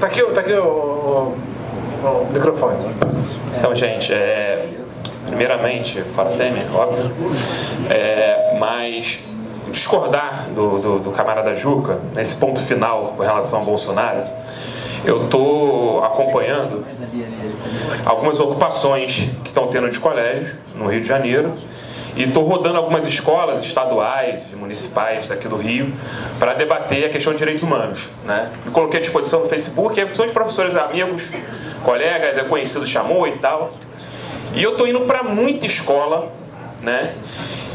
Tá aqui o microfone. Então, gente, primeiramente, fora Temer, óbvio, mas discordar do camarada Juca, nesse ponto final com relação ao Bolsonaro, eu estou acompanhando algumas ocupações que estão tendo de colégio no Rio de Janeiro e estou rodando algumas escolas estaduais e municipais aqui do Rio para debater a questão de direitos humanos, né? Me coloquei à disposição no Facebook, são de professores, amigos, colegas, conhecidos, chamou e tal. E eu estou indo para muita escola, né?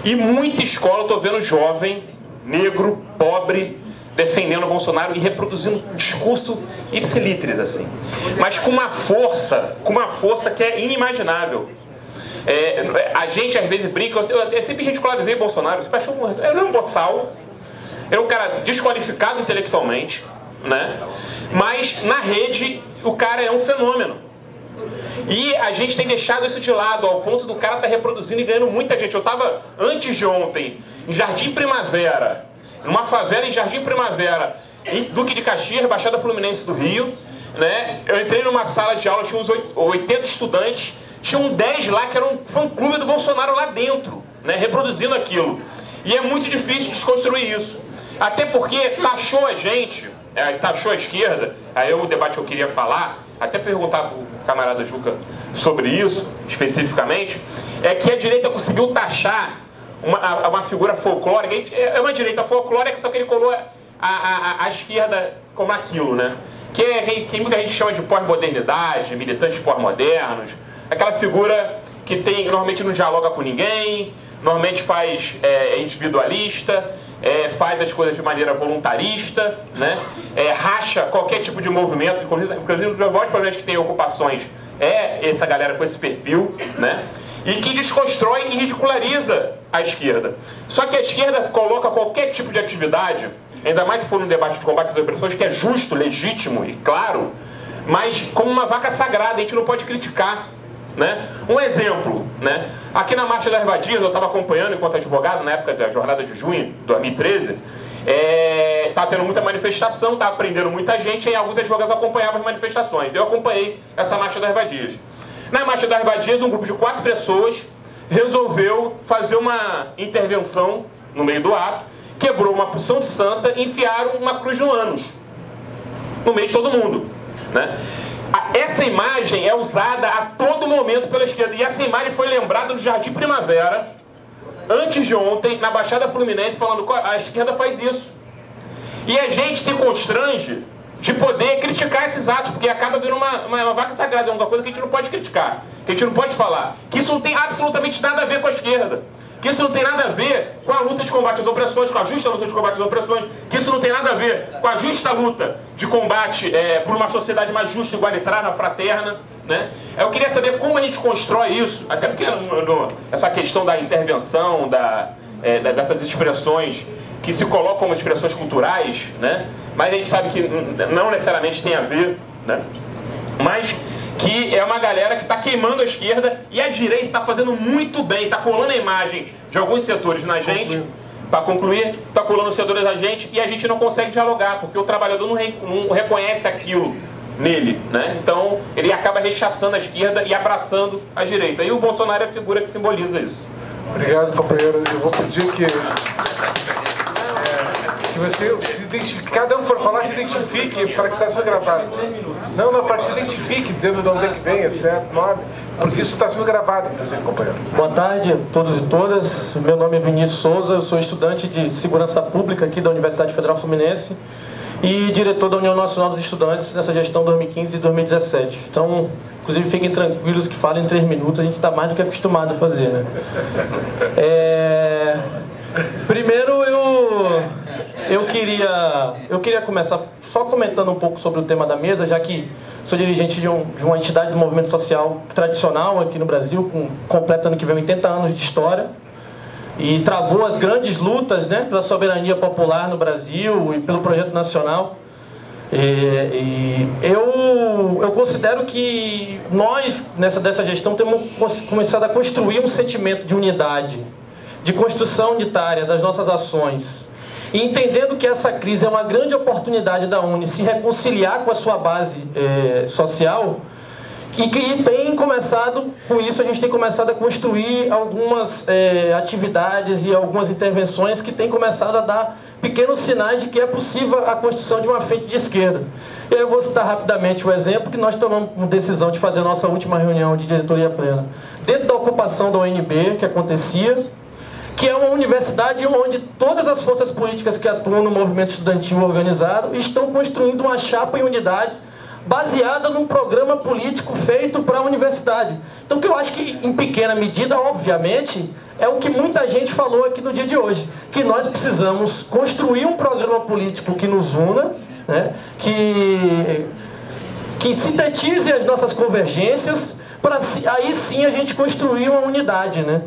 E muita escola eu estou vendo jovem, negro, pobre, defendendo o Bolsonaro e reproduzindo discurso ipsilitris, assim. Mas com uma força que é inimaginável. A gente às vezes brinca, eu sempre ridicularizei o Bolsonaro, eu era um boçal, era um cara desqualificado intelectualmente, né? Mas na rede o cara é um fenômeno. E a gente tem deixado isso de lado, ao ponto do cara estar reproduzindo e ganhando muita gente. Eu estava antes de ontem em Jardim Primavera, numa favela em Jardim Primavera, em Duque de Caxias, Baixada Fluminense do Rio, né? Eu entrei numa sala de aula, tinha uns 80 estudantes, tinham 10 lá que eram um fã-clube do Bolsonaro lá dentro, né? Reproduzindo aquilo. E é muito difícil desconstruir isso. Até porque taxou a gente, taxou a esquerda, aí é o debate que eu queria falar, até perguntar para o camarada Juca sobre isso, especificamente, é que a direita conseguiu taxar uma figura folclórica, é uma direita folclórica, só que ele colou a esquerda como aquilo, né? Que muita gente chama de pós-modernidade, militantes pós-modernos, aquela figura que normalmente não dialoga com ninguém, normalmente é individualista, faz as coisas de maneira voluntarista, né? Racha qualquer tipo de movimento, inclusive um dos maiores problemas que tem ocupações essa galera com esse perfil, né? E que desconstrói e ridiculariza a esquerda. Só que a esquerda coloca qualquer tipo de atividade, ainda mais se for um debate de combate às opressões, que é justo, legítimo e claro, mas como uma vaca sagrada, a gente não pode criticar, né? Um exemplo, né? Aqui na Marcha das Vadias, eu estava acompanhando enquanto advogado, na época da jornada de junho de 2013, estava tendo muita manifestação, estava prendendo muita gente, e alguns advogados acompanhavam as manifestações. Eu acompanhei essa Marcha das Vadias. Na Marcha das Vadias, um grupo de 4 pessoas resolveu fazer uma intervenção no meio do ato, quebrou uma porção de santa e enfiaram uma cruz no ânus, no meio de todo mundo, né? Essa imagem é usada a todo momento pela esquerda. E essa imagem foi lembrada no Jardim Primavera, antes de ontem, na Baixada Fluminense, falando que a esquerda faz isso. E a gente se constrange de poder criticar esses atos, porque acaba vindo uma vaca sagrada, uma coisa que a gente não pode criticar, que a gente não pode falar. Que isso não tem absolutamente nada a ver com a esquerda. Que isso não tem nada a ver com a luta de combate às opressões, com a justa luta de combate às opressões, que isso não tem nada a ver com a justa luta de combate por uma sociedade mais justa, igualitária, fraterna, né? Eu queria saber como a gente constrói isso, até porque essa questão da intervenção, dessas expressões que se colocam como expressões culturais, né? Mas a gente sabe que não necessariamente tem a ver, né? Mas que é uma galera que está queimando a esquerda e a direita está fazendo muito bem, está colando a imagem de alguns setores na gente, para concluir, está colando os setores na gente e a gente não consegue dialogar, porque o trabalhador não reconhece aquilo nele, né? Então ele acaba rechaçando a esquerda e abraçando a direita. E o Bolsonaro é a figura que simboliza isso. Obrigado, companheiro. Eu vou pedir que você se identifique, cada um que for falar se identifique para que está sendo gravado. Não, para que se identifique, dizendo de onde é que vem, etc. Nome, porque isso está sendo gravado, inclusive, companheiro. Boa tarde a todos e todas. Meu nome é Vinícius Souza, eu sou estudante de Segurança Pública aqui da Universidade Federal Fluminense e diretor da União Nacional dos Estudantes nessa gestão 2015 e 2017. Então, inclusive, fiquem tranquilos que falem em 3 minutos, a gente está mais do que acostumado a fazer, né? Primeiro, eu queria começar só comentando um pouco sobre o tema da mesa, já que sou dirigente de uma entidade do movimento social tradicional aqui no Brasil, completando que vem 80 anos de história, e travou as grandes lutas, né, pela soberania popular no Brasil e pelo projeto nacional. Eu considero que nós, dessa gestão, temos começado a construir um sentimento de unidade, de construção unitária das nossas ações. e entendendo que essa crise é uma grande oportunidade da UNE se reconciliar com a sua base social, que tem começado, com isso a gente tem começado a construir algumas atividades e algumas intervenções que têm começado a dar pequenos sinais de que é possível a construção de uma frente de esquerda. E aí eu vou citar rapidamente o exemplo que nós tomamos a decisão de fazer a nossa última reunião de diretoria plena dentro da ocupação da UNB, que acontecia, que é uma universidade onde todas as forças políticas que atuam no movimento estudantil organizado estão construindo uma chapa em unidade baseada num programa político feito para a universidade. Então, o que eu acho que, em pequena medida, obviamente, é o que muita gente falou aqui no dia de hoje, que nós precisamos construir um programa político que nos una, né, que sintetize as nossas convergências, para aí sim a gente construir uma unidade, né?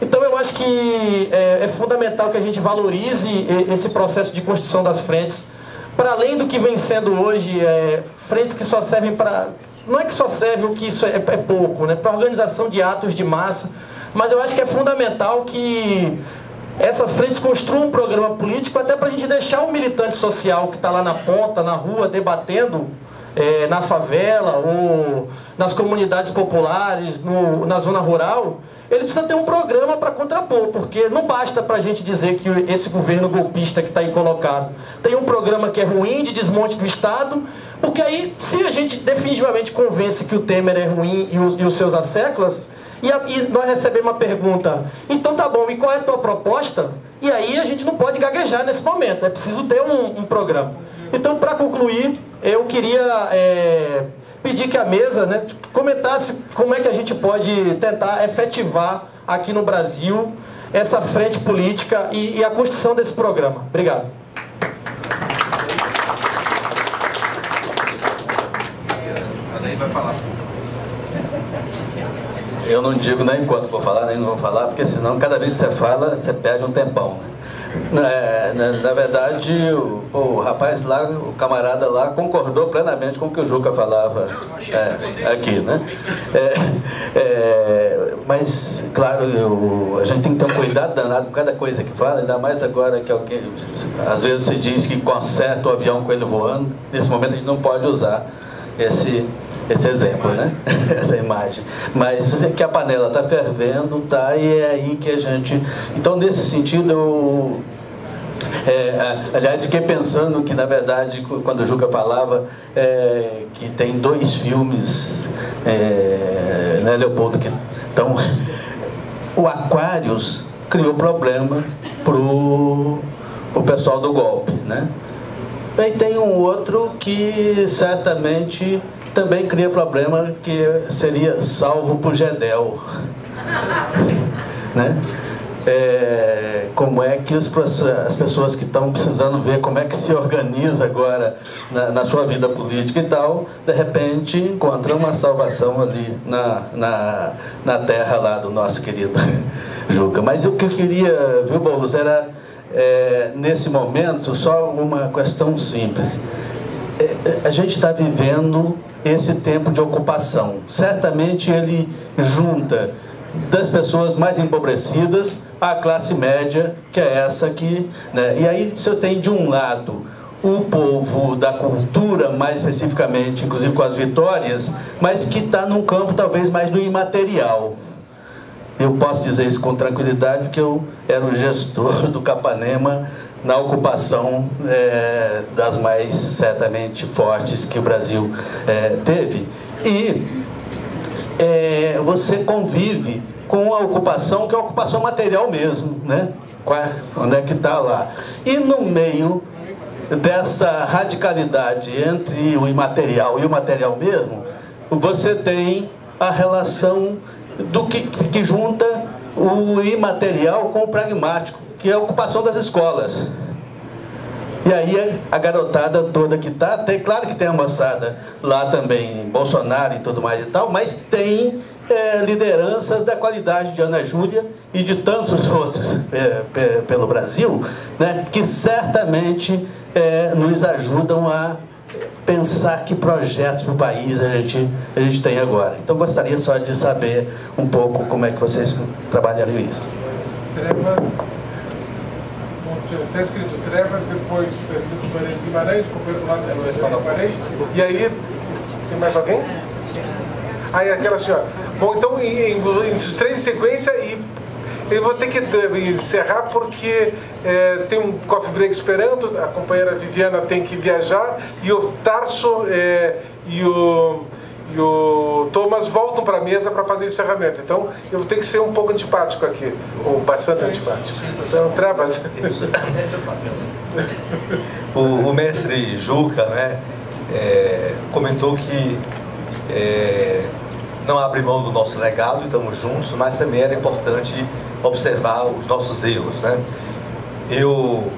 Então, eu acho que é fundamental que a gente valorize esse processo de construção das frentes, para além do que vem sendo hoje, frentes que só servem para... Não é que só serve o que isso é pouco, né? Para organização de atos de massa, mas eu acho que é fundamental que essas frentes construam um programa político até para a gente deixar o militante social que está lá na ponta, na rua, debatendo, na favela ou nas comunidades populares, na zona rural, ele precisa ter um programa para contrapor, porque não basta para a gente dizer que esse governo golpista que está aí colocado tem um programa que é ruim, de desmonte do Estado, porque aí, se a gente definitivamente convence que o Temer é ruim e os seus asséculas, e nós recebemos uma pergunta, então tá bom, e qual é a tua proposta? E aí a gente não pode gaguejar nesse momento, é preciso ter um programa. Então, para concluir, eu queria pedir que a mesa, né, comentasse como é que a gente pode tentar efetivar aqui no Brasil essa frente política e a construção desse programa. Obrigado. Vai falar. Eu não digo nem quanto vou falar, nem não vou falar, porque senão cada vez que você fala, você perde um tempão. Na verdade, o rapaz lá, o camarada lá, concordou plenamente com o que o Juca falava aqui, né? Mas, claro, a gente tem que ter um cuidado danado com cada coisa que fala, ainda mais agora que alguém, às vezes se diz que conserta o avião com ele voando. Nesse momento a gente não pode usar esse exemplo, né? Essa imagem. Mas que a panela está fervendo, tá? E é aí que a gente... Então, nesse sentido, aliás, fiquei pensando que, na verdade, quando o Juca falava que tem 2 filmes, né, Leopoldo? Então, o Aquarius criou problema pro pessoal do golpe, né? E tem um outro que certamente também cria problema, que seria Salvo por Gedel, né? Como é que as pessoas que estão precisando ver como é que se organiza agora na sua vida política e tal, de repente encontram uma salvação ali na terra lá do nosso querido Juca. Mas o que eu queria, viu, Boulos, era nesse momento só uma questão simples. A gente está vivendo esse tempo de ocupação. Certamente ele junta das pessoas mais empobrecidas à classe média, que é essa aqui, né? E aí você tem de um lado o povo da cultura, mais especificamente, inclusive com as vitórias, mas que está num campo talvez mais do imaterial. Eu posso dizer isso com tranquilidade, porque eu era o gestor do Capanema na ocupação das mais certamente fortes que o Brasil teve. E você convive com a ocupação, que é a ocupação material mesmo, né? Onde é que está lá? E no meio dessa radicalidade entre o imaterial e o material mesmo, você tem a relação do que junta o imaterial com o pragmático, que é a ocupação das escolas. E aí a garotada toda que está, claro que tem a moçada lá também, Bolsonaro e tudo mais e tal, mas tem lideranças da qualidade de Ana Júlia e de tantos outros pelo Brasil, né, que certamente nos ajudam a pensar que projetos para o país a gente tem agora. Então gostaria só de saber um pouco como é que vocês trabalharam isso. Está escrito Trevas, depois está escrito Juarez Guimarães, companheiro do lado do Guimarães. E aí, tem mais alguém? Aí aquela senhora. Bom, então, esses três em sequência, e eu vou ter que encerrar porque tem um coffee break esperando, a companheira Viviana tem que viajar, e o Tarso e o Thomas voltam para a mesa para fazer o encerramento. Então, eu vou ter que ser um pouco antipático aqui, ou bastante antipático. Então, Trevas. O mestre Juca, né, comentou que não abre mão do nosso legado e estamos juntos, mas também era importante observar os nossos erros, né? Eu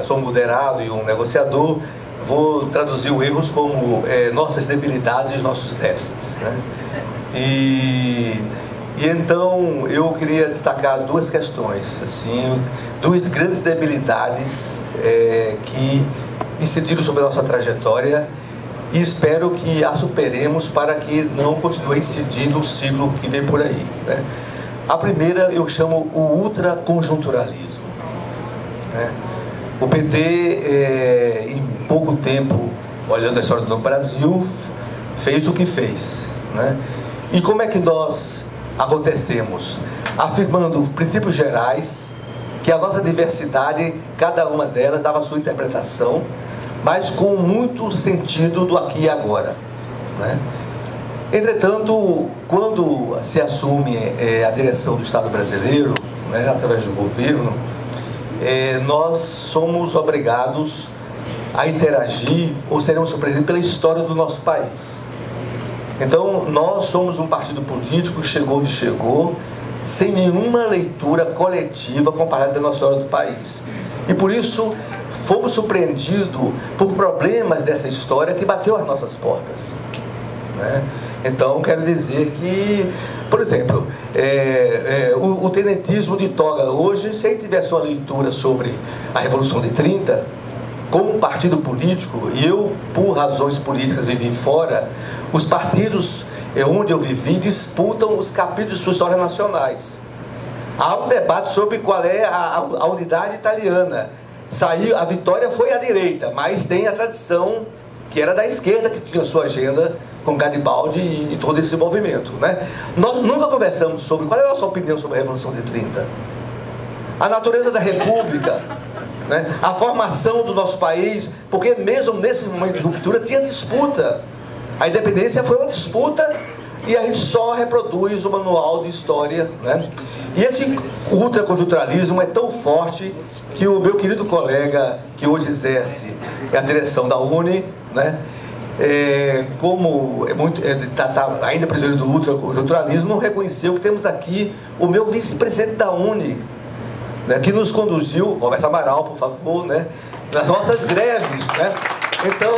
sou um moderado e um negociador, vou traduzir os erros como nossas debilidades e nossos déficits, né? E então eu queria destacar duas questões, assim, duas grandes debilidades que incidiram sobre a nossa trajetória, e espero que a superemos para que não continue incidindo o ciclo que vem por aí, né? A primeira eu chamo o ultraconjunturalismo, né? O PT, em pouco tempo, olhando a história do Brasil, fez o que fez, né? E como é que nós acontecemos? Afirmando princípios gerais, que a nossa diversidade, cada uma delas dava a sua interpretação, mas com muito sentido do aqui e agora, né? Entretanto, quando se assume a direção do Estado brasileiro, né, através do governo, nós somos obrigados a interagir ou seremos surpreendidos pela história do nosso país. Então, nós somos um partido político que chegou onde chegou, sem nenhuma leitura coletiva comparada da nossa história do país. E por isso, fomos surpreendidos por problemas dessa história que bateu às nossas portas, né? Então, quero dizer que, por exemplo, o tenentismo de toga hoje, se ele tivesse uma leitura sobre a Revolução de 30, como partido político, e eu, por razões políticas, vivi fora, os partidos onde eu vivi disputam os capítulos de suas histórias nacionais. Há um debate sobre qual é a unidade italiana. A vitória foi à direita, mas tem a tradição que era da esquerda, que tinha sua agenda com Garibaldi e todo esse movimento, né? Nós nunca conversamos sobre qual é a nossa opinião sobre a Revolução de 30, a natureza da República, né? A formação do nosso país, porque mesmo nesse momento de ruptura tinha disputa. A independência foi uma disputa e a gente só reproduz o manual de história, né? E esse ultraconjunturalismo é tão forte que o meu querido colega, que hoje exerce a direção da UNE, né, como ainda prisioneiro do ultraconjunturalismo, não reconheceu que temos aqui o meu vice-presidente da UNE, né, que nos conduziu, Roberto Amaral, por favor, né, nas nossas greves, né? Então,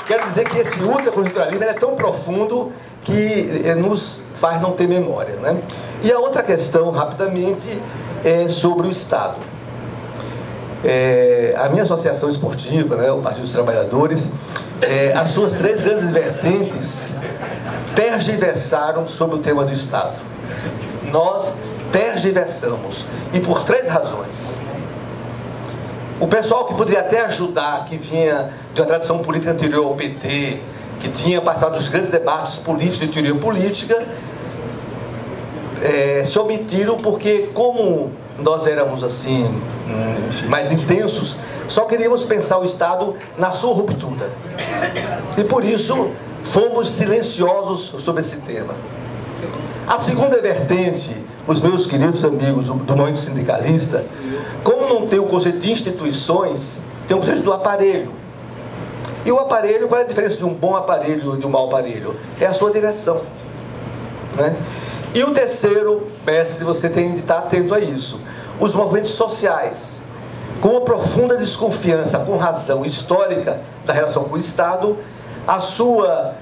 quero dizer que esse ultraconjunturalismo é tão profundo que nos faz não ter memória, né? E a outra questão, rapidamente, é sobre o Estado. A minha associação esportiva, né, o Partido dos Trabalhadores, as suas três grandes vertentes tergiversaram sobre o tema do Estado. Nós tergiversamos, e por três razões. O pessoal que poderia até ajudar, que vinha de uma tradição política anterior ao PT, que tinha passado os grandes debates políticos de teoria política, se omitiram porque, como nós éramos assim, enfim, mais intensos, só queríamos pensar o Estado na sua ruptura. E por isso fomos silenciosos sobre esse tema. A segunda vertente, os meus queridos amigos do movimento sindicalista, como não tem o conceito de instituições, tem o conceito do aparelho. E o aparelho, qual é a diferença de um bom aparelho e de um mau aparelho? É a sua direção, né? E o terceiro, mestre, você tem de estar atento a isso. Os movimentos sociais, com uma profunda desconfiança, com razão histórica da relação com o Estado, a sua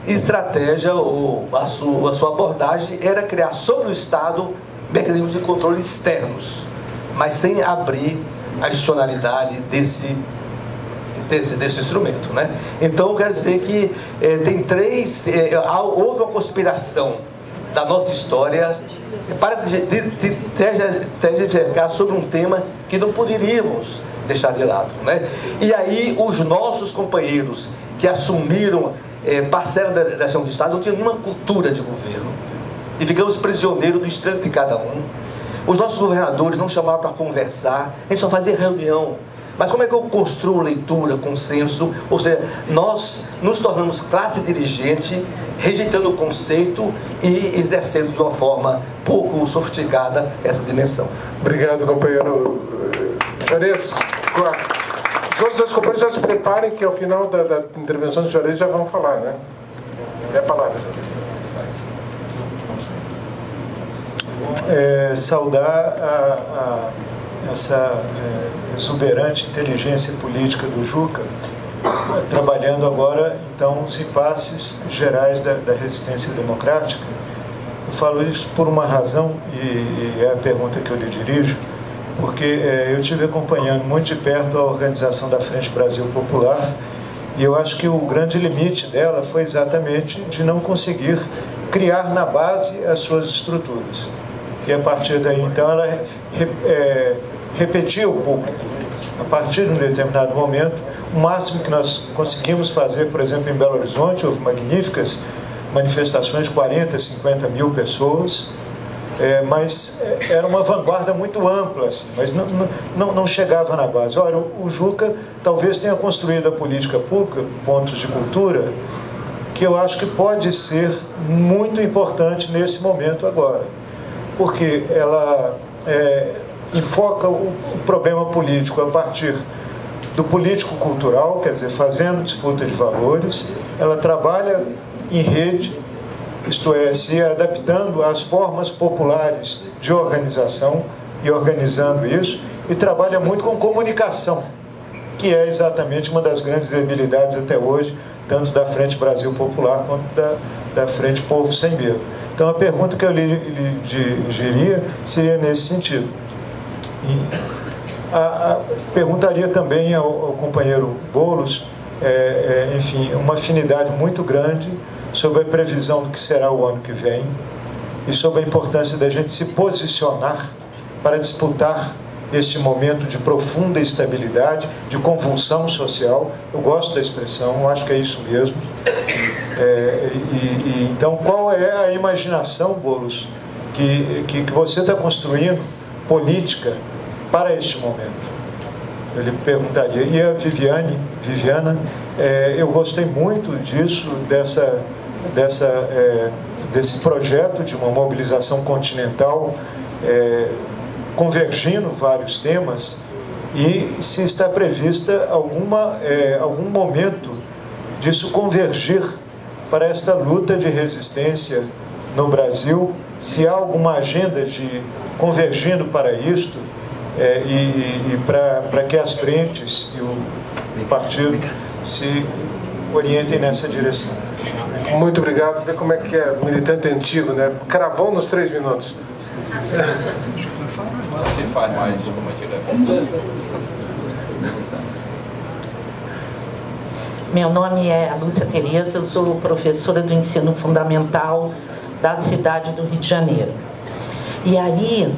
estratégia ou a sua abordagem era criar sobre o Estado mecanismos de controle externos, mas sem abrir a institucionalidade desse instrumento, né? Então, eu quero dizer que tem houve uma conspiração da nossa história, para tergiversar sobre um tema que não poderíamos deixar de lado, né? E aí os nossos companheiros que assumiram parcela da direção do Estado não tinham nenhuma cultura de governo e ficamos prisioneiros do estranho de cada um. Os nossos governadores não chamavam para conversar, a gente só fazia reunião. Mas como é que eu construo leitura, consenso? Ou seja, nós nos tornamos classe dirigente, rejeitando o conceito e exercendo de uma forma pouco sofisticada essa dimensão. Obrigado, companheiro Juarez. Os outros dois companheiros já se preparem que ao final da intervenção do Juarez já vão falar, né? É a palavra. Saudar essa exuberante inteligência política do Juca, trabalhando agora, então, os impasses gerais da resistência democrática. Eu falo isso por uma razão, e é a pergunta que eu lhe dirijo, porque eu estive acompanhando muito de perto a organização da Frente Brasil Popular, e eu acho que o grande limite dela foi exatamente de não conseguir criar na base as suas estruturas. E a partir daí, então, ela repetia o público. A partir de um determinado momento, o máximo que nós conseguimos fazer, por exemplo, em Belo Horizonte, houve magníficas manifestações de 40, 50 mil pessoas, mas era uma vanguarda muito ampla, assim, mas não chegava na base. Olha, o Juca talvez tenha construído a política pública, pontos de cultura, que eu acho que pode ser muito importante nesse momento agora, porque ela enfoca o problema político a partir do político-cultural, quer dizer, fazendo disputa de valores. Ela trabalha em rede, isto é, se adaptando às formas populares de organização e organizando isso, e trabalha muito com comunicação, que é exatamente uma das grandes debilidades até hoje, tanto da Frente Brasil Popular quanto da Frente Povo Sem Medo. Então, a pergunta que eu lhe dirigiria seria nesse sentido. Perguntaria também ao companheiro Boulos, enfim, uma afinidade muito grande sobre a previsão do que será o ano que vem e sobre a importância da gente se posicionar para disputar este momento de profunda instabilidade, de convulsão social. Eu gosto da expressão, acho que é isso mesmo. Então, qual é a imaginação, Boulos, que você está construindo política para este momento? Eu lhe perguntaria. E a Viviana, eu gostei muito disso, desse projeto de uma mobilização continental, convergindo vários temas, e se está prevista algum momento disso convergir para esta luta de resistência no Brasil, se há alguma agenda de convergindo para isto, e para que as frentes e o partido se orientem nessa direção. Muito obrigado. Vê como é que é militante antigo, né? Cravou nos 3 minutos. Se faz mais uma direção. Meu nome é Lúcia Tereza, eu sou professora do ensino fundamental da cidade do Rio de Janeiro. E aí,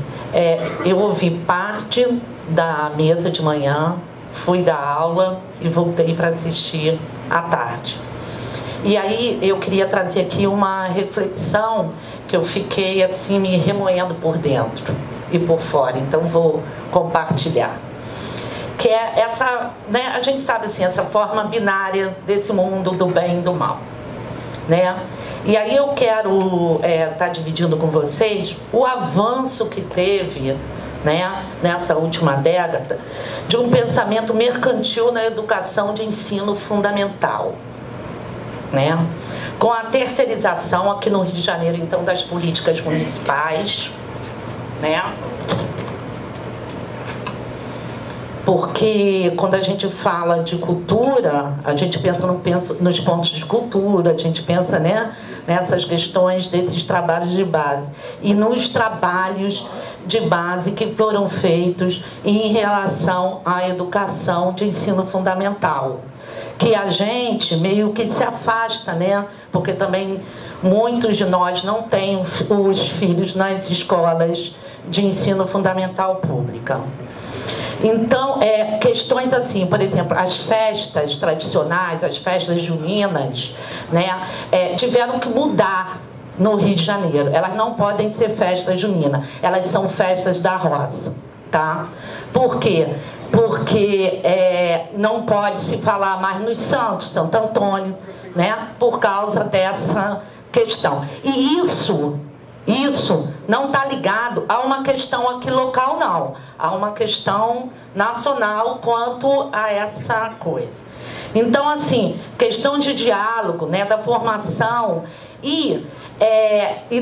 eu ouvi parte da mesa de manhã, fui dar aula e voltei para assistir à tarde. E aí eu queria trazer aqui uma reflexão que eu fiquei assim me remoendo por dentro e por fora, então vou compartilhar. Que é essa, né, a gente sabe assim, essa forma binária desse mundo do bem e do mal, né? E aí eu quero estar dividindo com vocês o avanço que teve, né, nessa última década de um pensamento mercantil na educação de ensino fundamental, né? Com a terceirização aqui no Rio de Janeiro, então, das políticas municipais, né? Porque quando a gente fala de cultura, a gente pensa nos pontos de cultura, a gente pensa, né, nessas questões desses trabalhos de base. E nos trabalhos de base que foram feitos em relação à educação de ensino fundamental, que a gente meio que se afasta, né? Porque também muitos de nós não têm os filhos nas escolas de ensino fundamental pública. Então, questões assim, por exemplo, as festas tradicionais, as festas juninas, né, tiveram que mudar no Rio de Janeiro. Elas não podem ser festas juninas, elas são festas da roça, tá? Por quê? Porque não pode se falar mais nos santos, Santo Antônio, né, por causa dessa questão. E isso não está ligado a uma questão aqui local, não. Há uma questão nacional quanto a essa coisa. Então, assim, questão de diálogo, né, da formação e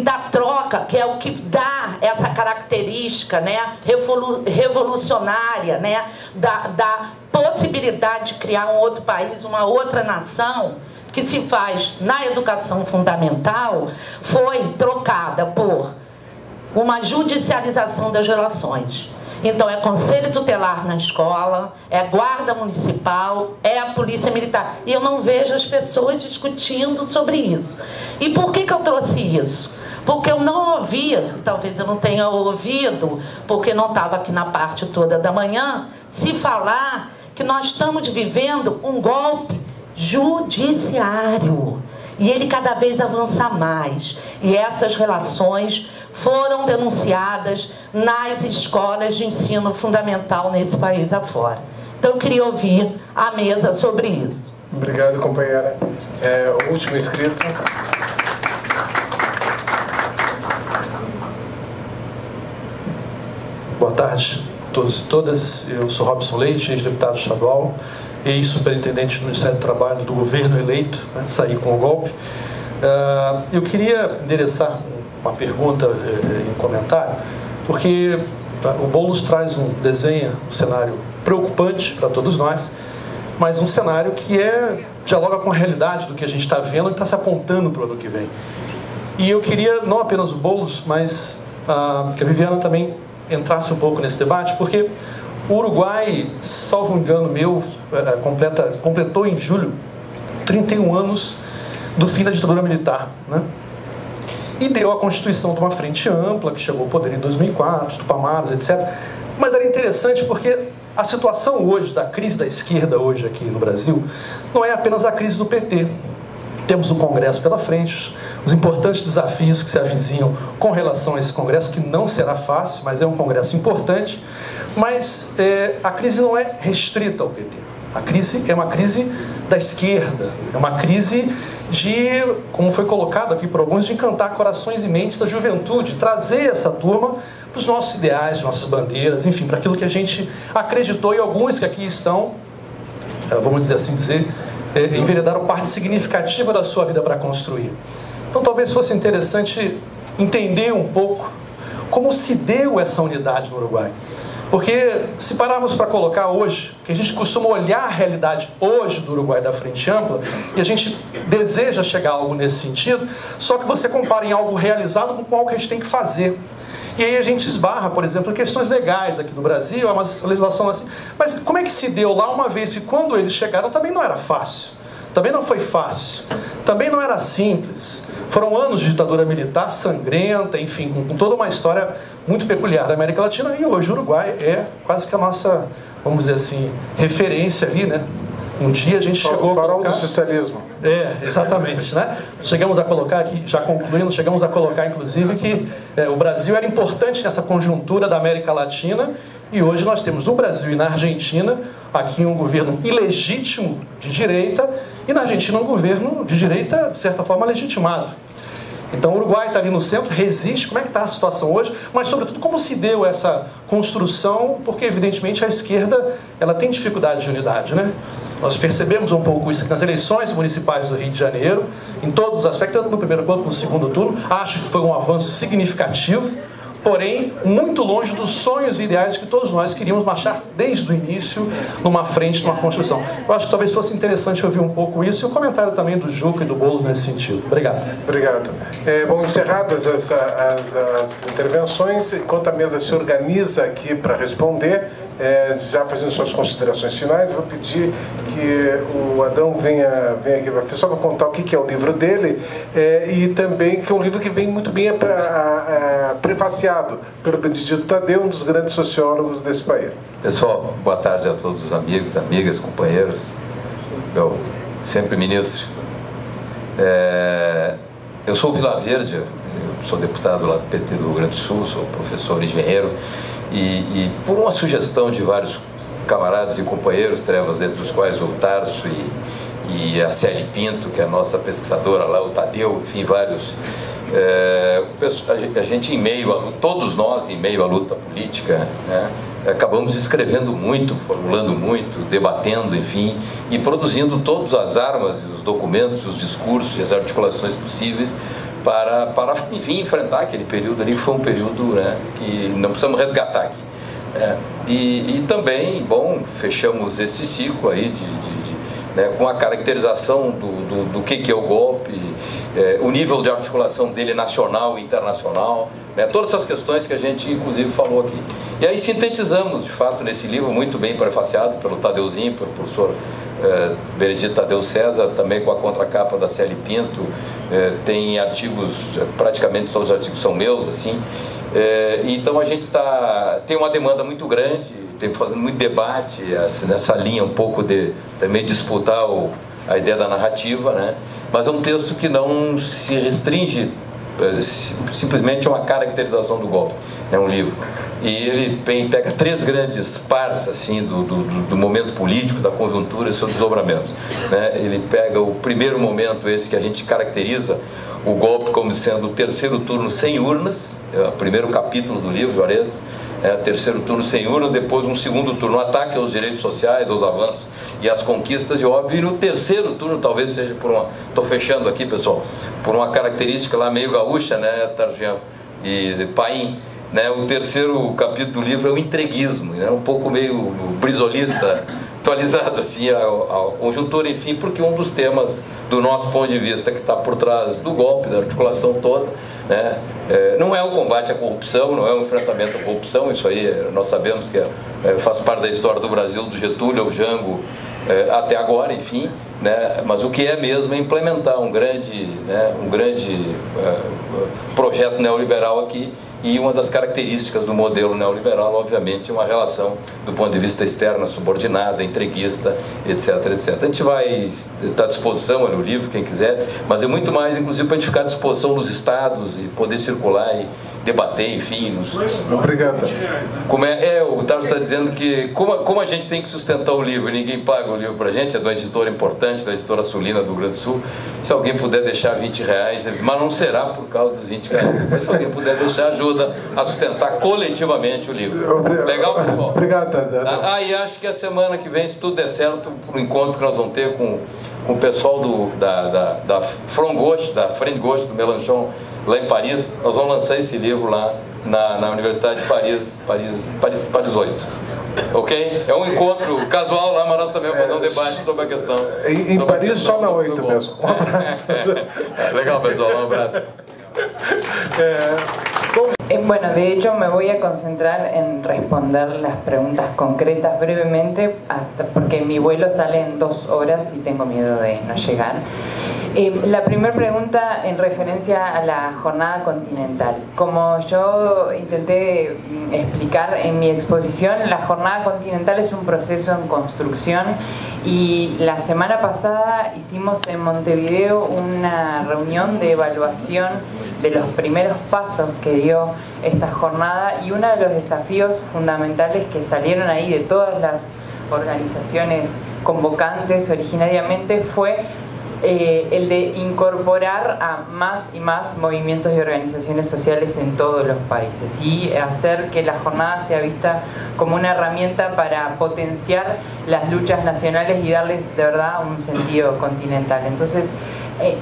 da troca, que é o que dá essa característica, né, revolucionária, né, da possibilidade de criar um outro país, uma outra nação, que se faz na educação fundamental, foi trocada por uma judicialização das relações. Então, é conselho tutelar na escola, é guarda municipal, é a polícia militar. E eu não vejo as pessoas discutindo sobre isso. E por que eu trouxe isso? Porque eu não ouvia, talvez eu não tenha ouvido, porque não estava aqui na parte toda da manhã, se falar que nós estamos vivendo um golpe judiciário, e ele cada vez avança mais, e essas relações foram denunciadas nas escolas de ensino fundamental nesse país afora. Então eu queria ouvir a mesa sobre isso. Obrigado, companheira. O último inscrito. Boa tarde a todos e todas. Eu sou Robson Leite, ex-deputado estadual, ex-superintendente do Ministério do Trabalho do governo eleito, né, saí com o golpe. Eu queria endereçar uma pergunta em um comentário, porque o Boulos desenha um cenário preocupante para todos nós, mas um cenário que dialoga com a realidade do que a gente está vendo e está se apontando para o ano que vem. E eu queria, não apenas o Boulos, mas que a Viviana também entrasse um pouco nesse debate, porque o Uruguai, salvo engano meu, completou em julho 31 anos do fim da ditadura militar, né? E deu a constituição de uma frente ampla, que chegou ao poder em 2004, Tupamaros, etc. Mas era interessante porque a situação hoje, da crise da esquerda hoje aqui no Brasil, não é apenas a crise do PT. Temos um Congresso pela frente, os importantes desafios que se avizinham com relação a esse Congresso, que não será fácil, mas é um Congresso importante. Mas a crise não é restrita ao PT. A crise é uma crise da esquerda, é uma crise de, como foi colocado aqui por alguns, de encantar corações e mentes da juventude, trazer essa turma para os nossos ideais, nossas bandeiras, enfim, para aquilo que a gente acreditou, e alguns que aqui estão, vamos dizer assim, enveredaram parte significativa da sua vida para construir. Então talvez fosse interessante entender um pouco como se deu essa unidade no Uruguai. Porque se pararmos para colocar hoje, que a gente costuma olhar a realidade hoje do Uruguai da Frente Ampla, e a gente deseja chegar a algo nesse sentido, só que você compara em algo realizado com algo que a gente tem que fazer. E aí a gente esbarra, por exemplo, em questões legais aqui no Brasil, é uma legislação assim. Mas como é que se deu lá, uma vez que quando eles chegaram também não era fácil? Também não foi fácil. Também não era simples. Foram anos de ditadura militar sangrenta, enfim, com toda uma história muito peculiar da América Latina. E hoje o Uruguai é quase que a nossa, vamos dizer assim, referência ali, né? Um dia a gente chegou a farol colocar... do socialismo. Exatamente, né? Chegamos a colocar aqui, já concluindo, chegamos a colocar inclusive que o Brasil era importante nessa conjuntura da América Latina, e hoje nós temos no Brasil e na Argentina aqui um governo ilegítimo de direita, e na Argentina um governo de direita, de certa forma, legitimado. Então o Uruguai está ali no centro, resiste. Como é que está a situação hoje? Mas, sobretudo, como se deu essa construção? Porque, evidentemente, a esquerda ela tem dificuldade de unidade, né? Nós percebemos um pouco isso nas eleições municipais do Rio de Janeiro, em todos os aspectos, tanto no primeiro quanto no segundo turno. Acho que foi um avanço significativo, porém, muito longe dos sonhos e ideais que todos nós queríamos marchar desde o início, numa frente, numa construção. Eu acho que talvez fosse interessante ouvir um pouco isso, e o comentário também do Juca e do Boulos nesse sentido. Obrigado. Obrigado. Bom, encerradas as intervenções, enquanto a mesa se organiza aqui para responder, já fazendo suas considerações finais, vou pedir que o Adão venha aqui para só para contar o que é o livro dele, e também que é um livro que vem muito bem prefaciado pelo Benedito Tadeu, um dos grandes sociólogos desse país. Pessoal, boa tarde a todos os amigos, amigas, companheiros, meu sempre ministro. Eu sou o Vila Verde, eu sou deputado lá do PT do Rio Grande do Sul, sou professor engenheiro, e por uma sugestão de vários camaradas e companheiros, trevas entre os quais o Tarso e a Célia Pinto, que é a nossa pesquisadora lá, o Tadeu, enfim, vários, a gente todos nós em meio à luta política, né, acabamos escrevendo muito, formulando muito, debatendo, enfim, e produzindo todas as armas, os documentos, os discursos e as articulações possíveis para enfim, enfrentar aquele período ali, que foi um período, né, que não precisamos resgatar aqui. E também, bom, fechamos esse ciclo aí né, com a caracterização do que é o golpe, o nível de articulação dele nacional e internacional, né, todas essas questões que a gente inclusive falou aqui. E aí sintetizamos, de fato, nesse livro, muito bem prefaciado pelo Tadeuzinho, pelo professor Benedito Tadeu César, também com a contracapa da Célia Pinto, tem artigos, praticamente todos os artigos são meus, assim. Então a gente tem uma demanda muito grande, tem fazendo muito debate nessa linha um pouco de também disputar a ideia da narrativa, né? Mas é um texto que não se restringe simplesmente a uma caracterização do golpe, é um livro, e ele pega três grandes partes assim do momento político, da conjuntura e seus desdobramentos, né? Ele pega o primeiro momento, esse que a gente caracteriza o golpe como sendo o terceiro turno sem urnas, é o primeiro capítulo do livro, Juarez, terceiro turno sem urnas, depois um segundo turno, ataque aos direitos sociais, aos avanços e às conquistas, e óbvio, e no terceiro turno, talvez seja estou fechando aqui, pessoal, por uma característica lá meio gaúcha, né, Targião e Paim, né, o terceiro capítulo do livro é o entreguismo, né, um pouco meio brisolista, atualizado assim a conjuntura, enfim, porque um dos temas do nosso ponto de vista que está por trás do golpe, da articulação toda, né, não é o combate à corrupção, não é o enfrentamento à corrupção, isso aí nós sabemos que faz parte da história do Brasil, do Getúlio ao Jango, até agora, enfim, né, mas o que é mesmo é implementar um grande projeto neoliberal aqui. E uma das características do modelo neoliberal, obviamente, é uma relação do ponto de vista externa, subordinada, entreguista, etc, etc. A gente vai estar à disposição, olha o livro, quem quiser, mas é muito mais, inclusive, para a gente ficar à disposição dos estados e poder circular e debater, enfim. Obrigado. O Tarso está dizendo que, como a gente tem que sustentar o livro e ninguém paga o livro para a gente, é de uma editora importante, da editora Sulina do Rio Grande do Sul, se alguém puder deixar R$20, mas não será por causa dos R$20, mas se alguém puder deixar, ajuda a sustentar coletivamente o livro. Legal, pessoal? Obrigado. E acho que a semana que vem, se tudo der certo, para o encontro que nós vamos ter com o pessoal da Front Gauche, da Frente Gauche do Mélenchon, lá em Paris, nós vamos lançar esse livro lá na Universidade de Paris 8. Ok? É um encontro casual lá, mas nós também vamos fazer um debate sobre a questão. Em Paris, só na 8 mesmo. Um abraço. Legal, pessoal. Um abraço. Bueno, de hecho me voy a concentrar en responder las preguntas concretas brevemente, porque mi vuelo sale en 2 horas y tengo miedo de no llegar. La primera pregunta en referencia a la jornada continental. Como yo intenté explicar en mi exposición, la jornada continental es un proceso en construcción, y la semana pasada hicimos en Montevideo una reunión de evaluación de los primeros pasos que dio esta jornada, y uno de los desafíos fundamentales que salieron ahí de todas las organizaciones convocantes originariamente fue el de incorporar a más y más movimientos y organizaciones sociales en todos los países, y hacer que la jornada sea vista como una herramienta para potenciar las luchas nacionales y darles de verdad un sentido continental. Entonces,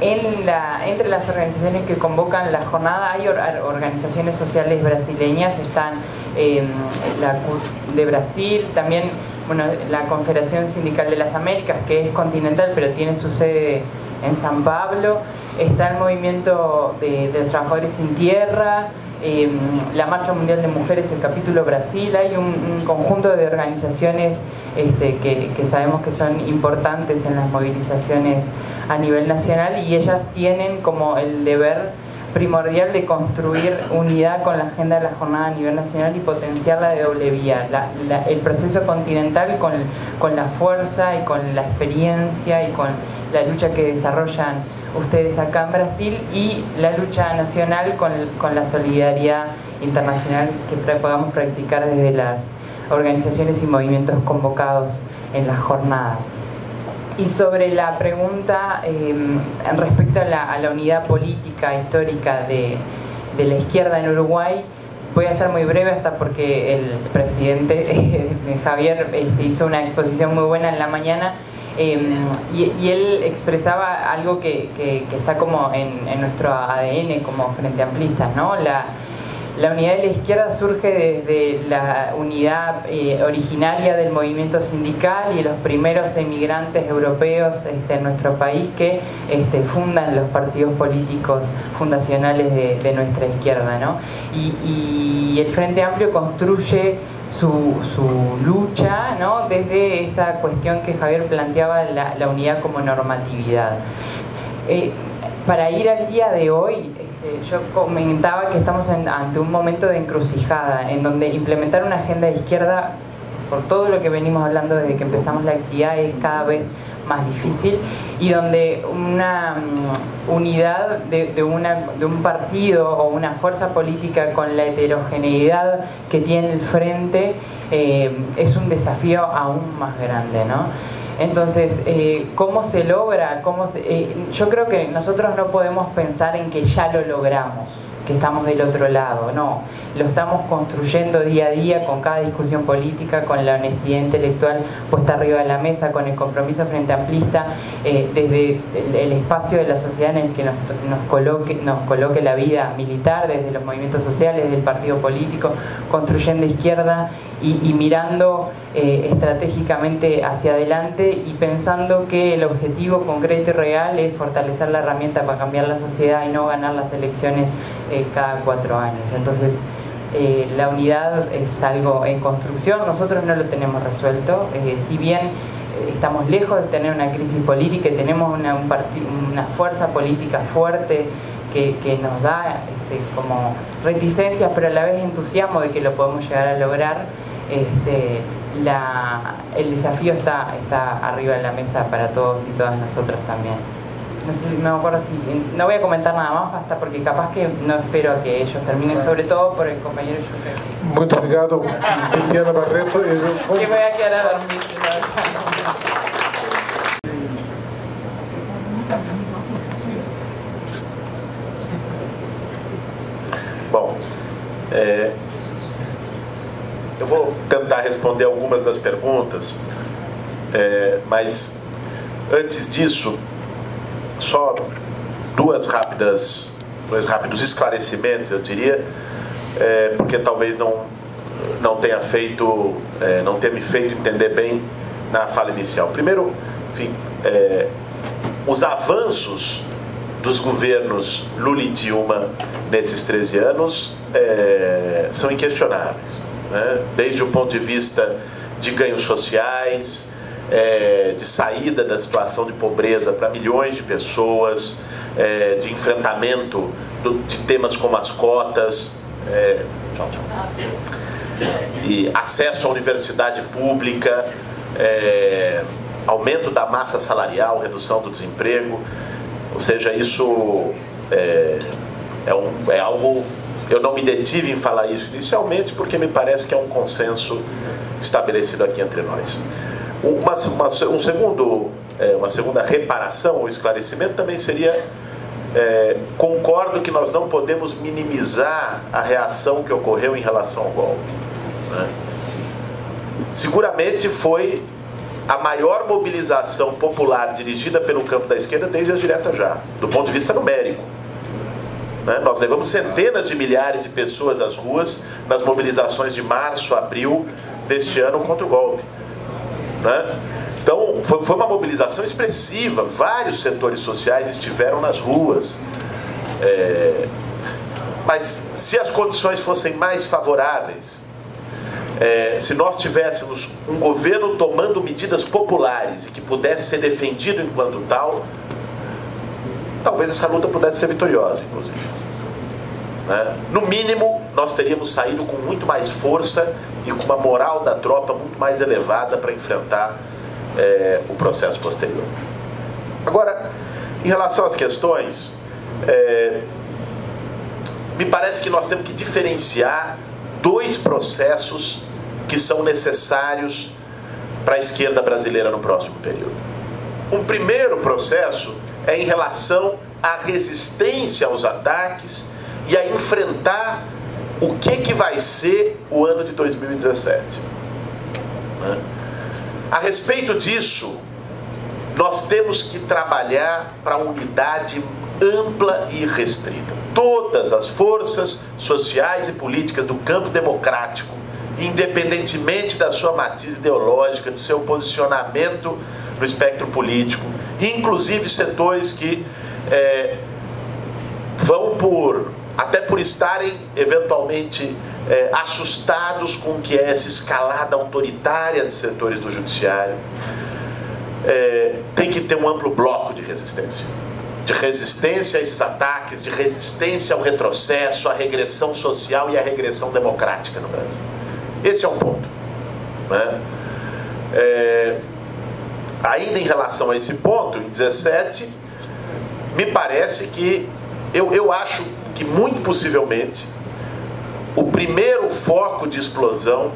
entre las organizaciones que convocan la jornada hay organizaciones sociales brasileñas, están la CUT de Brasil, también la Confederación Sindical de las Américas, que es continental pero tiene su sede en San Pablo, está el movimiento de los trabajadores sin tierra, la Marcha Mundial de Mujeres, el capítulo Brasil. Hay un conjunto de organizaciones que sabemos que son importantes en las movilizaciones a nivel nacional, y ellas tienen como el deber primordial de construir unidad con la agenda de la jornada a nivel nacional y potenciarla de doble vía. El proceso continental con la fuerza y con la experiencia y con la lucha que desarrollan ustedes acá en Brasil, y la lucha nacional con la solidaridad internacional que podamos practicar desde las organizaciones y movimientos convocados en la jornada. Y sobre la pregunta respecto a la unidad política histórica de la izquierda en Uruguay, voy a ser muy breve, hasta porque el presidente Javier hizo una exposición muy buena en la mañana, y él expresaba algo que está como en nuestro ADN como Frente Amplistas, ¿no? La unidad de la izquierda surge desde la unidad originaria del movimiento sindical y los primeros emigrantes europeos en nuestro país que fundan los partidos políticos fundacionales de nuestra izquierda, ¿no? Y el Frente Amplio construye su lucha, ¿no?, desde esa cuestión que Javier planteaba, la unidad como normatividad. Para ir al día de hoy, yo comentaba que estamos ante un momento de encrucijada, en donde implementar una agenda de izquierda, por todo lo que venimos hablando desde que empezamos la actividad, es cada vez más difícil, y donde una unidad de un partido o una fuerza política con la heterogeneidad que tiene el frente es un desafío aún más grande, ¿no? Entonces, ¿cómo se logra? Yo creo que nosotros no podemos pensar en que ya lo logramos, que estamos del otro lado, no. Lo estamos construyendo día a día con cada discusión política, con la honestidad intelectual puesta arriba de la mesa, con el compromiso frente amplista, desde el espacio de la sociedad en el que nos coloque la vida militar, desde los movimientos sociales, desde el partido político, construyendo izquierda y mirando estratégicamente hacia adelante y pensando que el objetivo concreto y real es fortalecer la herramienta para cambiar la sociedad y no ganar las elecciones cada 4 años. Entonces, la unidad es algo en construcción, nosotros no lo tenemos resuelto, si bien estamos lejos de tener una crisis política y tenemos una fuerza política fuerte que nos da como reticencias, pero a la vez entusiasmo de que lo podemos llegar a lograr. El desafío está arriba en la mesa para todos y todas nosotras también. No sé, no me acuerdo si... No voy a comentar nada más, hasta porque capaz que no espero a que ellos terminen, sobre todo por el compañero Yuka. Muito obrigado, Viviana Barreto. Que voy a quedar a dormir. Bom, eu vou tentar responder algumas das perguntas, mas antes disso, só dois rápidos esclarecimentos, eu diria, porque talvez não tenha me feito entender bem na fala inicial. Primeiro, enfim, os avanços dos governos Lula e Dilma nesses 13 anos são inquestionáveis, né? Desde o ponto de vista de ganhos sociais, de saída da situação de pobreza para milhões de pessoas, de enfrentamento de temas como as cotas, e acesso à universidade pública, aumento da massa salarial, redução do desemprego. Ou seja, isso é algo... Eu não me detive em falar isso inicialmente porque me parece que é um consenso estabelecido aqui entre nós. Uma segunda reparação ou esclarecimento também seria: concordo que nós não podemos minimizar a reação que ocorreu em relação ao golpe, né? Seguramente foi a maior mobilização popular dirigida pelo campo da esquerda desde a direta já, do ponto de vista numérico, né? Nós levamos centenas de milhares de pessoas às ruas nas mobilizações de março, abril deste ano contra o golpe, né? Então, Então, foi uma mobilização expressiva. Vários setores sociais estiveram nas ruas. Mas se as condições fossem mais favoráveis, se nós tivéssemos um governo tomando medidas populares e que pudesse ser defendido enquanto tal, talvez essa luta pudesse ser vitoriosa, inclusive. Né? No mínimo, nós teríamos saído com muito mais força e com uma moral da tropa muito mais elevada para enfrentar o processo posterior. Agora, em relação às questões, me parece que nós temos que diferenciar dois processos que são necessários para a esquerda brasileira no próximo período. Um primeiro processo é em relação à resistência aos ataques e a enfrentar o que vai ser o ano de 2017. A respeito disso, nós temos que trabalhar para uma unidade ampla e restrita. Todas as forças sociais e políticas do campo democrático, independentemente da sua matiz ideológica, do seu posicionamento no espectro político, inclusive setores que vão até por estarem eventualmente assustados com o que é essa escalada autoritária de setores do judiciário, tem que ter um amplo bloco de resistência a esses ataques, de resistência ao retrocesso, à regressão social e à regressão democrática no Brasil. Esse é um ponto, né? Ainda em relação a esse ponto, em 17, me parece que eu acho que muito possivelmente o primeiro foco de explosão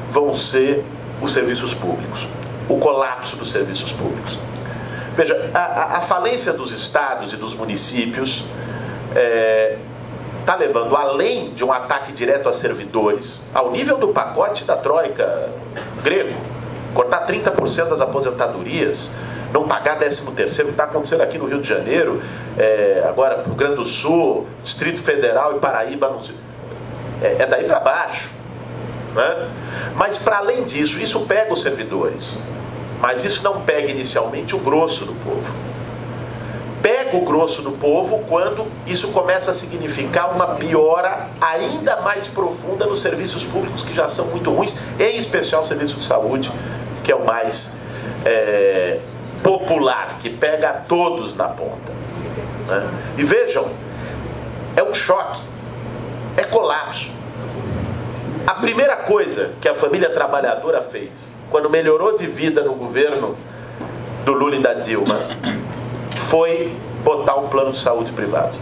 vão ser os serviços públicos, o colapso dos serviços públicos. Veja, a falência dos estados e dos municípios está levando, além de um ataque direto a servidores, ao nível do pacote da Troika grego, cortar 30% das aposentadorias, não pagar 13º, o que está acontecendo aqui no Rio de Janeiro, agora Rio Grande do Sul, Distrito Federal e Paraíba, não sei, é daí para baixo, né? Mas para além disso, isso pega os servidores, mas isso não pega inicialmente o grosso do povo. Pega o grosso do povo quando isso começa a significar uma piora ainda mais profunda nos serviços públicos que já são muito ruins, em especial o serviço de saúde, que é o mais popular, que pega a todos na ponta, né? E vejam, é um choque, é colapso. A primeira coisa que a família trabalhadora fez quando melhorou de vida no governo do Lula e da Dilma foi botar um plano de saúde privado.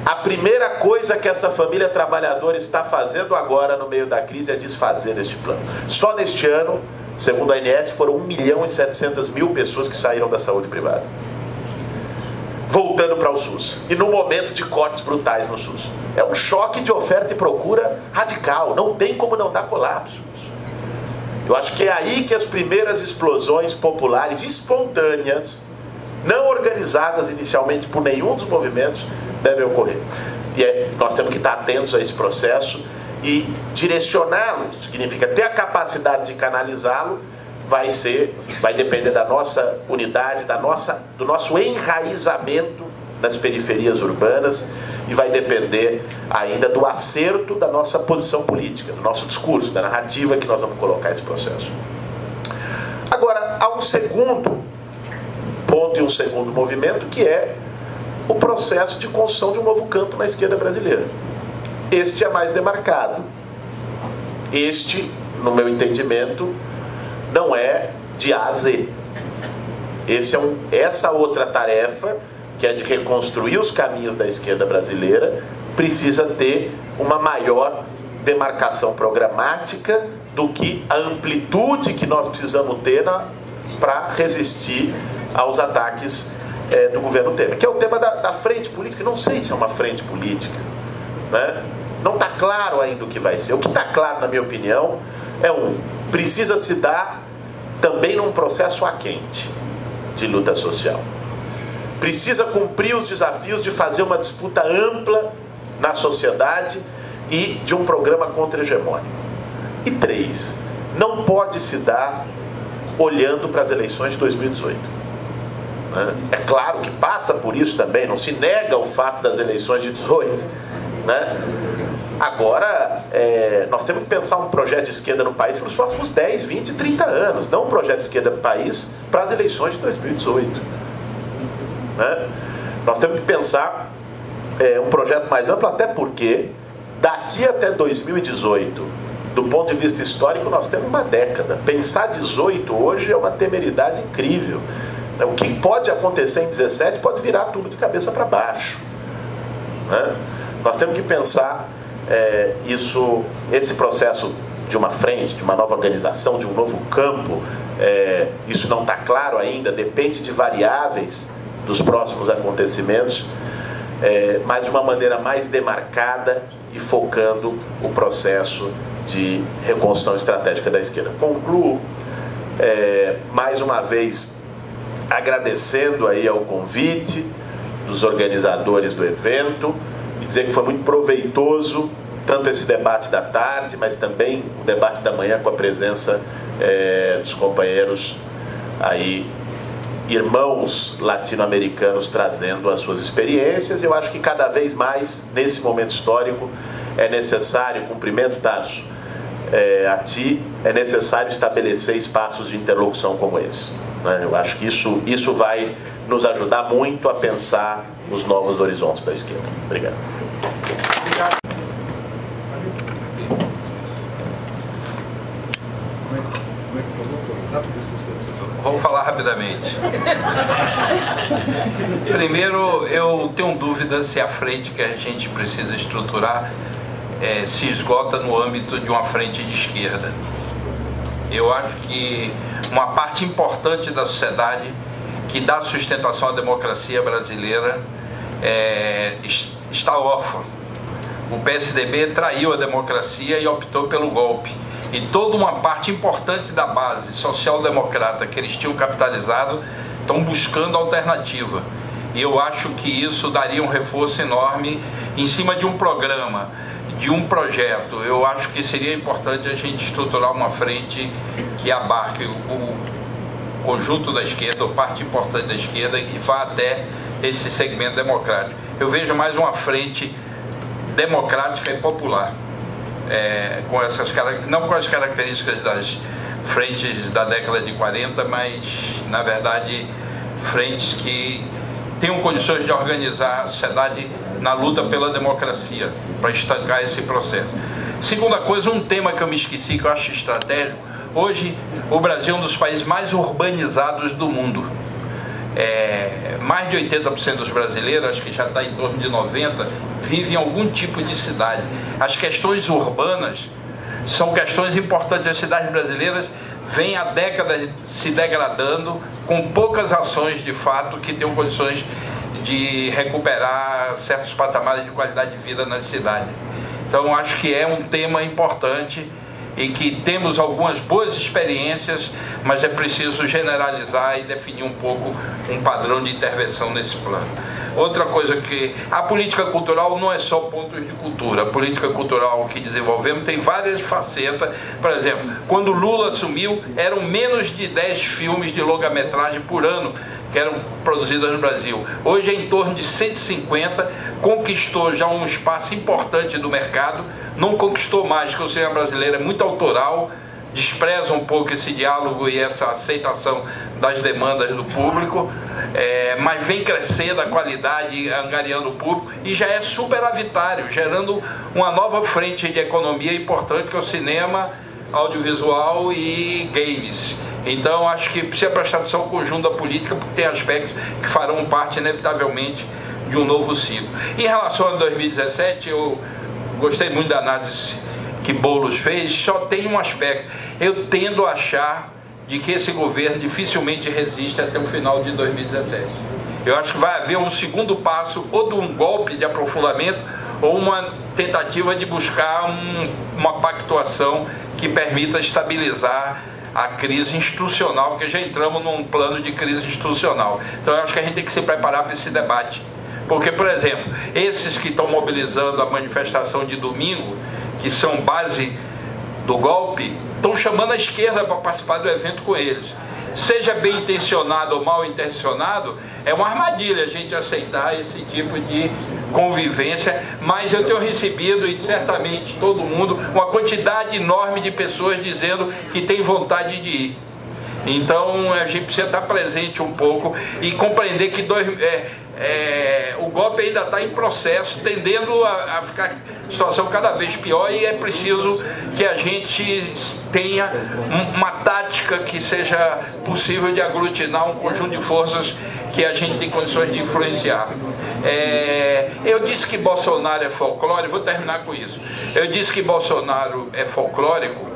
A primeira coisa que essa família trabalhadora está fazendo agora no meio da crise é desfazer este plano. Só neste ano, segundo a ANS, foram 1.700.000 pessoas que saíram da saúde privada, voltando para o SUS, e no momento de cortes brutais no SUS. É um choque de oferta e procura radical, não tem como não dar colapso. Eu acho que é aí que as primeiras explosões populares espontâneas, não organizadas inicialmente por nenhum dos movimentos, devem ocorrer. E nós temos que estar atentos a esse processo e direcioná-lo, significa ter a capacidade de canalizá-lo, vai depender da nossa unidade, do nosso enraizamento nas periferias urbanas, e vai depender ainda do acerto da nossa posição política, do nosso discurso, da narrativa que nós vamos colocar esse processo. Agora, há um segundo ponto e um segundo movimento, que é o processo de construção de um novo campo na esquerda brasileira. Este é mais demarcado. Este, no meu entendimento, não é de A a Z. Essa outra tarefa, que é de reconstruir os caminhos da esquerda brasileira, precisa ter uma maior demarcação programática do que a amplitude que nós precisamos ter para resistir aos ataques do governo Temer, que é o tema da frente política. Não sei se é uma frente política, né? Não está claro ainda o que vai ser. O que está claro, na minha opinião, precisa se dar também num processo a quente de luta social. Precisa cumprir os desafios de fazer uma disputa ampla na sociedade e de um programa contra-hegemônico. E 3, não pode se dar olhando para as eleições de 2018. Né? É claro que passa por isso também, não se nega o fato das eleições de 2018. Né? Agora, nós temos que pensar um projeto de esquerda no país para os próximos 10, 20, 30 anos, não um projeto de esquerda no país para as eleições de 2018. Né? Nós temos que pensar um projeto mais amplo, até porque daqui até 2018, do ponto de vista histórico, nós temos uma década. Pensar 18 hoje é uma temeridade incrível. O que pode acontecer em 17 pode virar tudo de cabeça para baixo. Né? Nós temos que pensar esse processo de uma frente, de uma nova organização, de um novo campo. Isso não está claro ainda, depende de variáveis dos próximos acontecimentos, mas de uma maneira mais demarcada e focando o processo de reconstrução estratégica da esquerda. Concluo, mais uma vez, agradecendo aí ao convite dos organizadores do evento e dizer que foi muito proveitoso tanto esse debate da tarde, mas também o debate da manhã com a presença dos companheiros aí, irmãos latino-americanos, trazendo as suas experiências. Eu acho que cada vez mais, nesse momento histórico, é necessário, cumprimento, Tarso, a ti, é necessário estabelecer espaços de interlocução como esse. Né? Eu acho que isso vai nos ajudar muito a pensar os novos horizontes da esquerda. Obrigado. Vou falar rapidamente. Primeiro, eu tenho dúvida se a frente que a gente precisa estruturar se esgota no âmbito de uma frente de esquerda. Eu acho que uma parte importante da sociedade que dá sustentação à democracia brasileira está órfã. O PSDB traiu a democracia e optou pelo golpe. E toda uma parte importante da base social-democrata que eles tinham capitalizado estão buscando alternativa. E eu acho que isso daria um reforço enorme em cima de um programa, de um projeto. Eu acho que seria importante a gente estruturar uma frente que abarque o conjunto da esquerda, ou parte importante da esquerda, e vá até esse segmento democrático. Eu vejo mais uma frente democrática e popular. Com essas não com as características das frentes da década de 40, mas, na verdade, frentes que tenham condições de organizar a sociedade na luta pela democracia, para estancar esse processo. Segunda coisa, um tema que eu me esqueci, que eu acho estratégico. Hoje, o Brasil é um dos países mais urbanizados do mundo. Mais de 80% dos brasileiros, acho que já está em torno de 90%, vivem em algum tipo de cidade. As questões urbanas são questões importantes. As cidades brasileiras vêm há décadas se degradando, com poucas ações de fato que tenham condições de recuperar certos patamares de qualidade de vida nas cidades. Então, acho que é um tema importante e que temos algumas boas experiências, mas é preciso generalizar e definir um pouco um padrão de intervenção nesse plano. Outra coisa que a política cultural não é só pontos de cultura. A política cultural que desenvolvemos tem várias facetas. Por exemplo, quando Lula assumiu, eram menos de 10 filmes de longa-metragem por ano que eram produzidos no Brasil. Hoje é em torno de 150, conquistou já um espaço importante do mercado, não conquistou mais, porque o cinema brasileiro é muito autoral, despreza um pouco esse diálogo e essa aceitação das demandas do público, mas vem crescendo a qualidade, angariando o público, e já é superavitário, gerando uma nova frente de economia importante, que é o cinema, audiovisual e games. Então, acho que precisa prestar atenção ao conjunto da política, porque tem aspectos que farão parte, inevitavelmente, de um novo ciclo. Em relação a 2017, eu gostei muito da análise que Boulos fez. Só tem um aspecto. Eu tendo a achar de que esse governo dificilmente resiste até o final de 2017. Eu acho que vai haver um segundo passo, ou de um golpe de aprofundamento, ou uma tentativa de buscar uma pactuação que permita estabilizar a crise institucional, porque já entramos num plano de crise institucional. Então, eu acho que a gente tem que se preparar para esse debate. Porque, por exemplo, esses que estão mobilizando a manifestação de domingo, que são base do golpe, estão chamando a esquerda para participar do evento com eles. seja bem intencionado ou mal intencionado, é uma armadilha a gente aceitar esse tipo de convivência, mas eu tenho recebido, e certamente todo mundo, uma quantidade enorme de pessoas dizendo que tem vontade de ir. Então a gente precisa estar presente um pouco e compreender que o golpe ainda está em processo, tendendo a ficar situação cada vez pior, e é preciso que a gente tenha uma tática que seja possível de aglutinar um conjunto de forças que a gente tem condições de influenciar. Eu disse que Bolsonaro é folclórico, vou terminar com isso. Eu disse que Bolsonaro é folclórico,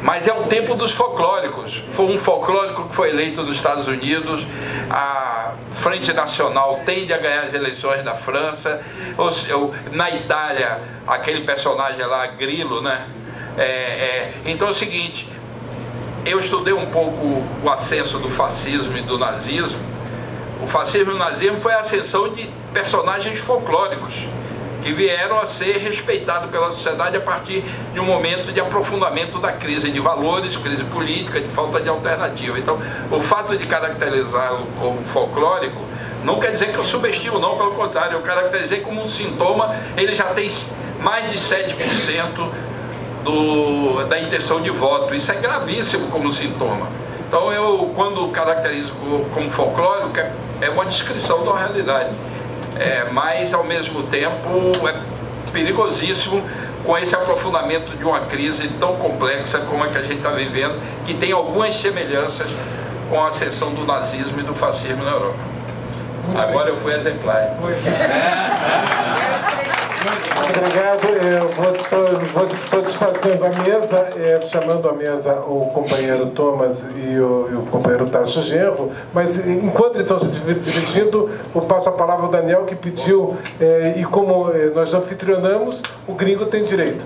mas é o tempo dos folclóricos. Foi um folclórico que foi eleito nos Estados Unidos, a Frente Nacional tende a ganhar as eleições da França, na Itália, aquele personagem lá, Grilo, né? Então é o seguinte, eu estudei um pouco o ascenso do fascismo e do nazismo. O fascismo e o nazismo foi a ascensão de personagens folclóricos que vieram a ser respeitados pela sociedade a partir de um momento de aprofundamento da crise de valores, crise política, de falta de alternativa. Então, o fato de caracterizá-lo como folclórico não quer dizer que eu subestimo, não, pelo contrário, eu caracterizei como um sintoma. Ele já tem mais de 7% da intenção de voto. Isso é gravíssimo como sintoma. Então, eu, quando caracterizo como folclórico, é uma descrição da realidade. Mas, ao mesmo tempo, é perigosíssimo com esse aprofundamento de uma crise tão complexa como a que a gente está vivendo, que tem algumas semelhanças com a ascensão do nazismo e do fascismo na Europa. Agora eu fui exemplar. Obrigado. Eu estou desfazendo a mesa, chamando à mesa o companheiro Thomas e o companheiro Tasso Genro, mas enquanto eles estão se dirigindo, eu passo a palavra ao Daniel, que pediu, e como nós anfitrionamos, o gringo tem direito.